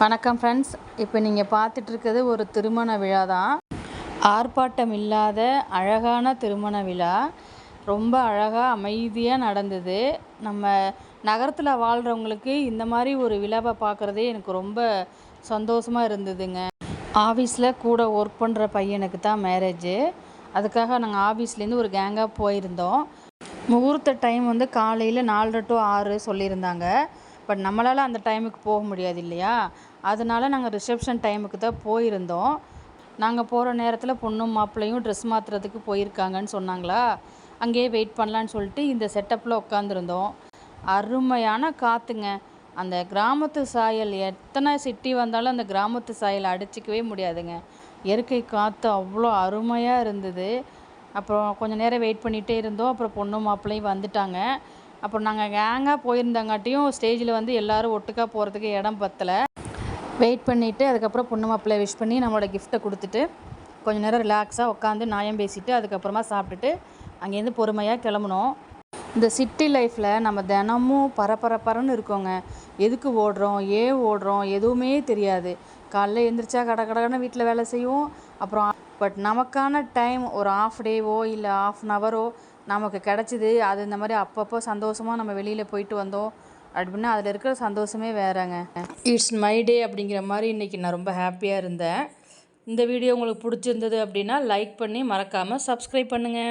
வணக்கம் ஃப்ரெண்ட்ஸ். இப்போ நீங்கள் பார்த்துட்ருக்கிறது ஒரு திருமண விழா தான். ஆர்ப்பாட்டம் இல்லாத அழகான திருமண விழா. ரொம்ப அழகாக அமைதியாக நடந்தது. நம்ம நகரத்தில் வாழ்கிறவங்களுக்கு இந்த மாதிரி ஒரு விழாவை பார்க்குறதே எனக்கு ரொம்ப சந்தோஷமாக இருந்ததுங்க. ஆஃபீஸில் கூட ஒர்க் பண்ணுற பையனுக்கு தான் மேரேஜு. அதுக்காக நாங்கள் ஆஃபீஸ்லேருந்து ஒரு கேங்காக போயிருந்தோம். முகூர்த்த டைம் காலையில் 4:30 to 6 சொல்லியிருந்தாங்க. பட் நம்மளால் அந்த டைமுக்கு போக முடியாது இல்லையா? அதனால நாங்கள் ரிசப்ஷன் டைமுக்கு தான் போயிருந்தோம். நாங்கள் போகிற நேரத்தில் பொண்ணும் மாப்பிள்ளையும் ட்ரெஸ் மாற்றுறதுக்கு போயிருக்காங்கன்னு சொன்னாங்களா, அங்கேயே வெயிட் பண்ணலான்னு சொல்லிட்டு இந்த செட்டப்பில் உட்காந்துருந்தோம். அருமையான காற்றுங்க. அந்த கிராமத்து சாயல் எத்தனை சிட்டி வந்தாலும் அந்த கிராமத்து சாயல் அடிச்சிக்கவே முடியாதுங்க. இயற்கை காற்று அவ்வளோ அருமையாக இருந்தது. அப்புறம் கொஞ்சம் நேரம் வெயிட் பண்ணிகிட்டே இருந்தோம். அப்புறம் பொண்ணும் மாப்பிள்ளையும் வந்துட்டாங்க. அப்புறம் நாங்கள் கேங்காக போயிருந்தங்காட்டியும் ஸ்டேஜில் எல்லோரும் ஒட்டுக்காக போகிறதுக்கு இடம் பத்தலை. வெயிட் பண்ணிவிட்டு அதுக்கப்புறம் பொண்ணு மாப்பிள்ளை விஷ் பண்ணி நம்மளோட கிஃப்ட்டை கொடுத்துட்டு கொஞ்சம் நேரம் ரிலாக்ஸாக உட்காந்து நியாயம் பேசிவிட்டு அதுக்கப்புறமா சாப்பிட்டுட்டு அங்கேருந்து பொறுமையாக கிளம்புனோம். இந்த சிட்டி லைஃப்பில் நம்ம தினமும் பரபரன்னு இருக்கோங்க. எதுக்கு ஓடுறோம், ஏன் ஓடுறோம் எதுவுமே தெரியாது. காலைல எழுந்திரிச்சா கடகடன்னு வீட்டில் வேலை செய்வோம். அப்புறம் பட் நமக்கான டைம் ஒரு ½ டேவோ இல்லை ½ ஹவரோ நமக்கு கிடச்சிது. அது இந்த மாதிரி அப்பப்போ சந்தோஷமாக நம்ம வெளியில் போயிட்டு வந்தோம் அப்படின்னா அதில் இருக்கிற சந்தோஷமே வேறங்க. இட்ஸ் மை டே அப்படிங்கிற மாதிரி இன்றைக்கி நான் ரொம்ப ஹாப்பியாக இருந்தேன். இந்த வீடியோ உங்களுக்கு பிடிச்சிருந்தது அப்படின்னா லைக் பண்ணி மறக்காமல் சப்ஸ்கிரைப் பண்ணுங்கள்.